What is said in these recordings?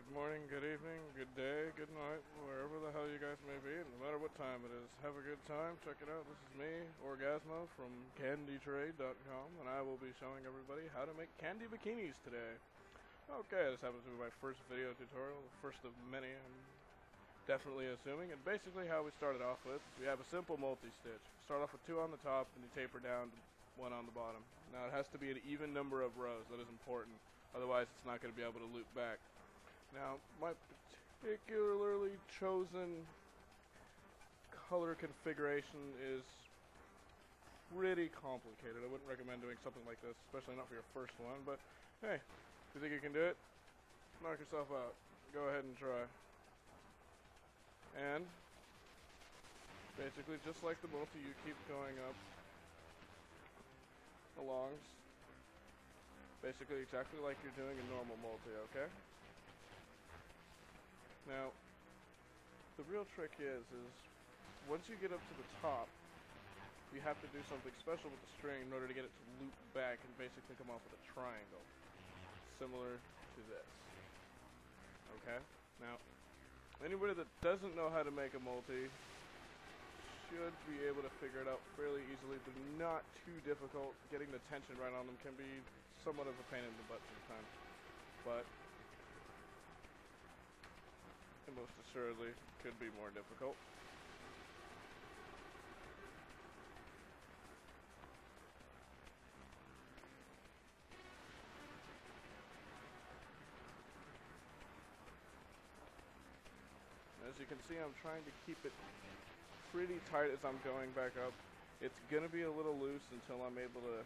Good morning, good evening, good day, good night, wherever the hell you guys may be, no matter what time it is. Have a good time, check it out. This is me, Orgasmo, from KandiTrade.com, and I will be showing everybody how to make Kandi bikinis today. Okay, this happens to be my first video tutorial, the first of many, I'm definitely assuming. And basically how we started off with, we have a simple multi-stitch. Start off with 2 on the top, and you taper down to 1 on the bottom. Now it has to be an even number of rows, that is important. Otherwise it's not going to be able to loop back. Now, my particularly chosen color configuration is pretty complicated. I wouldn't recommend doing something like this, especially not for your first one, but hey, if you think you can do it, knock yourself out. Go ahead and try. And basically, just like the multi, you keep going up along, basically exactly like you're doing a normal multi, okay? Now, the real trick is once you get up to the top, you have to do something special with the string in order to get it to loop back and basically come off with a triangle, similar to this. Okay? Now, anybody that doesn't know how to make a multi should be able to figure it out fairly easily. They're not too difficult. Getting the tension right on them can be somewhat of a pain in the butt sometimes, but it most assuredly could be more difficult. As you can see, I'm trying to keep it pretty tight as I'm going back up. It's gonna be a little loose until I'm able to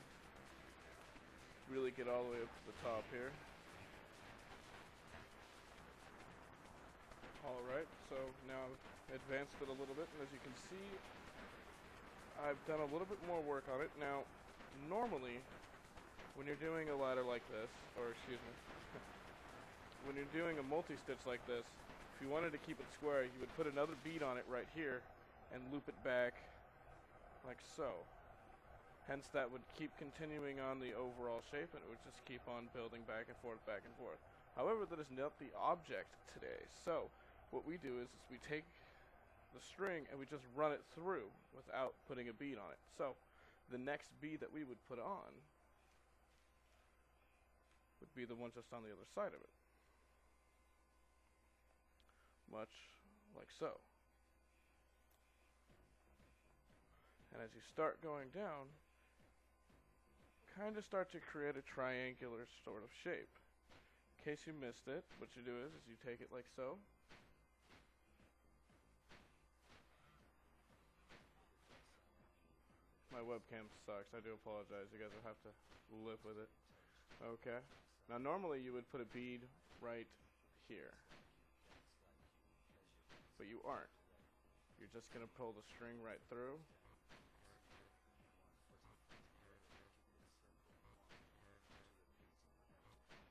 really get all the way up to the top here. Alright, so now I've advanced it a little bit, and as you can see, I've done a little bit more work on it. Now, normally, when you're doing a ladder like this, or excuse me, when you're doing a multi-stitch like this, if you wanted to keep it square, you would put another bead on it right here, and loop it back like so. Hence, that would keep continuing on the overall shape, and it would just keep on building back and forth, back and forth. However, that is not the object today. So, what we do is we take the string and we just run it through without putting a bead on it. So, the next bead that we would put on would be the one just on the other side of it. Much like so. And as you start going down, kind of start to create a triangular sort of shape. In case you missed it, what you do is you take it like so. My webcam sucks. I do apologize. You guys will have to live with it. Okay. Now normally you would put a bead right here. But you aren't. You're just going to pull the string right through.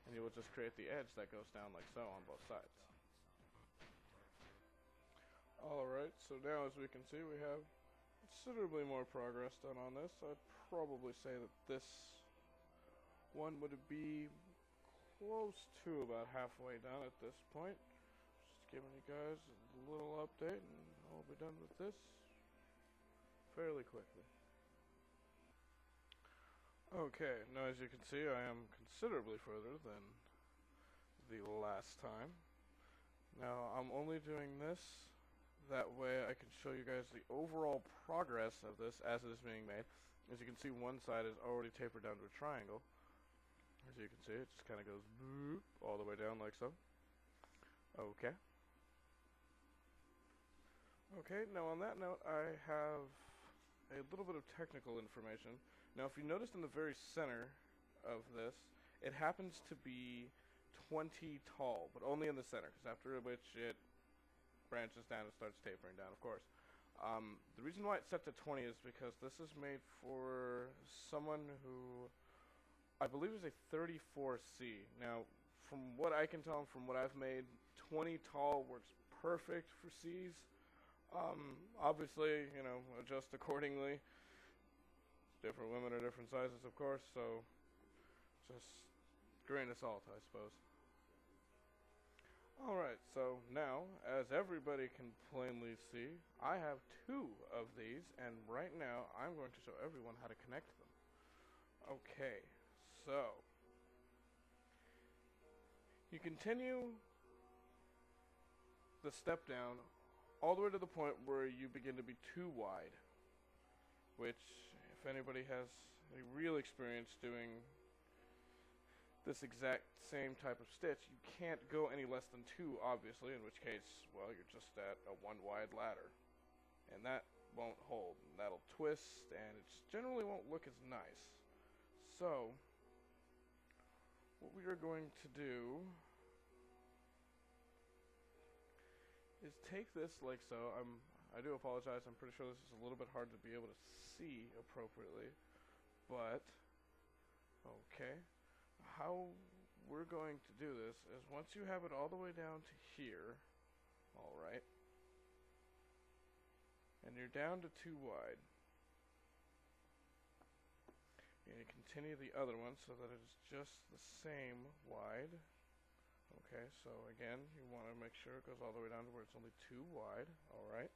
And you will just create the edge that goes down like so on both sides. Alright, so now as we can see, we have considerably more progress done on this. I'd probably say that this one would be close to about halfway done at this point. Just giving you guys a little update, and I'll be done with this fairly quickly. Okay, now as you can see, I am considerably further than the last time. Now, I'm only doing this, that way I can show you guys the overall progress of this as it is being made. As you can see, one side is already tapered down to a triangle. As you can see, it just kind of goes boop, all the way down like so. Okay. Okay, now on that note, I have a little bit of technical information. Now, if you notice in the very center of this, it happens to be 20 tall, but only in the center, because after which it branches down and starts tapering down, of course. The reason why it's set to 20 is because this is made for someone who I believe is a 34C. Now, from what I can tell and from what I've made, 20 tall works perfect for Cs. Obviously, you know, adjust accordingly. Different women are different sizes, of course, so just grain of salt, I suppose. Alright, so now, as everybody can plainly see, I have 2 of these, and right now I'm going to show everyone how to connect them. Okay, so you continue the step down all the way to the point where you begin to be too wide, which, if anybody has any real experience doing this exact same type of stitch, you can't go any less than 2, obviously, in which case, well, you're just at a 1 wide ladder. And that won't hold, and that'll twist, and it generally won't look as nice. So, what we are going to do is take this like so. I do apologize, I'm pretty sure this is a little bit hard to be able to see appropriately, but, okay. How we're going to do this is once you have it all the way down to here, alright, and you're down to 2 wide, and you continue the other one so that it is just the same wide. Okay, so again, you want to make sure it goes all the way down to where it's only 2 wide, alright.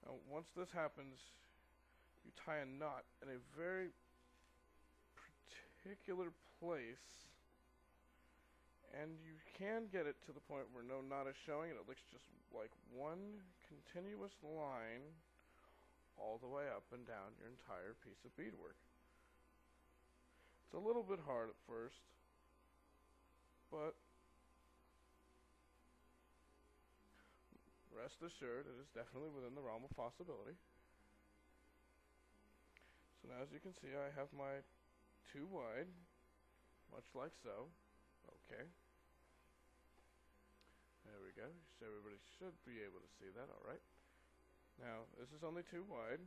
Now, once this happens, you tie a knot in a very particular place, and you can get it to the point where no knot is showing and it looks just like one continuous line all the way up and down your entire piece of beadwork. It's a little bit hard at first, but rest assured it is definitely within the realm of possibility. So now, as you can see, I have my 2 wide, much like so. Okay. There we go. So everybody should be able to see that. Alright. Now, this is only 2 wide.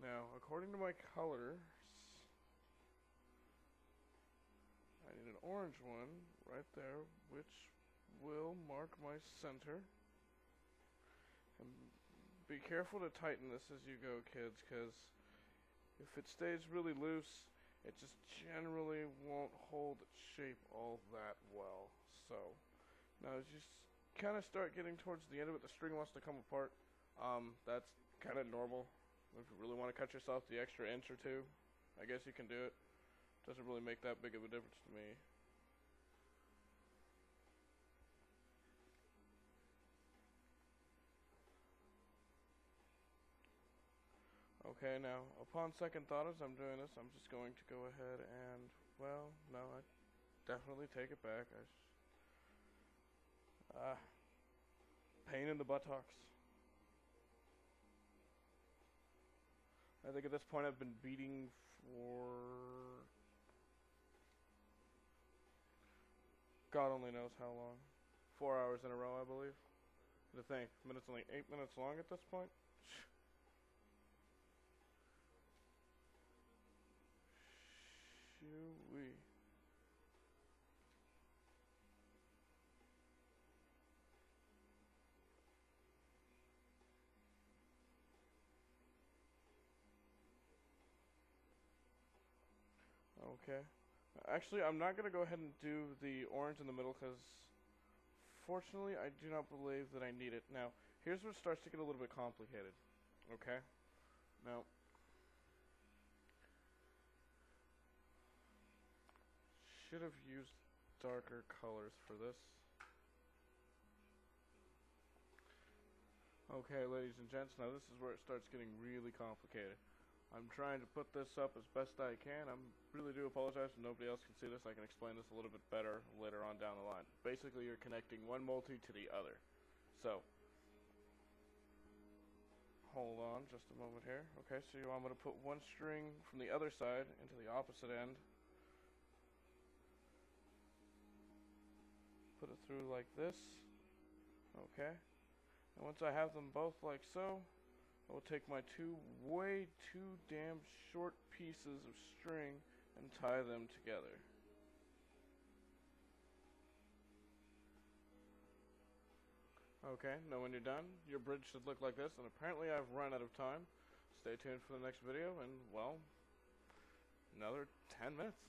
Now, according to my colors, I need an orange one right there, which will mark my center. And be careful to tighten this as you go, kids, because if it stays really loose, it just generally won't hold its shape all that well. So, now as you kind of start getting towards the end of it, the string wants to come apart. That's kind of normal. If you really want to cut yourself the extra inch or 2, I guess you can do it. Doesn't really make that big of a difference to me. Okay, now, upon second thought as I'm doing this, I'm just going to go ahead and, well, no, I definitely take it back. Pain in the buttocks. I think at this point I've been beating for God only knows how long. 4 hours in a row, I believe. To think, minutes only 8 minutes long at this point. Shoo-wee. Okay. Actually, I'm not going to go ahead and do the orange in the middle because, fortunately, I do not believe that I need it. Now, here's where it starts to get a little bit complicated. Okay? Now, should have used darker colors for this. Okay, ladies and gents, now this is where it starts getting really complicated. I'm trying to put this up as best I can. I really do apologize if nobody else can see this. I can explain this a little bit better later on down the line. Basically, you're connecting one multi to the other. So, hold on just a moment here. Okay, so I'm going to put one string from the other side into the opposite end. Put it through like this. Okay. And once I have them both like so, I will take my 2 way too damn short pieces of string and tie them together. Okay, now when you're done, your bridge should look like this, and apparently I've run out of time. Stay tuned for the next video, and, well, another 10 minutes.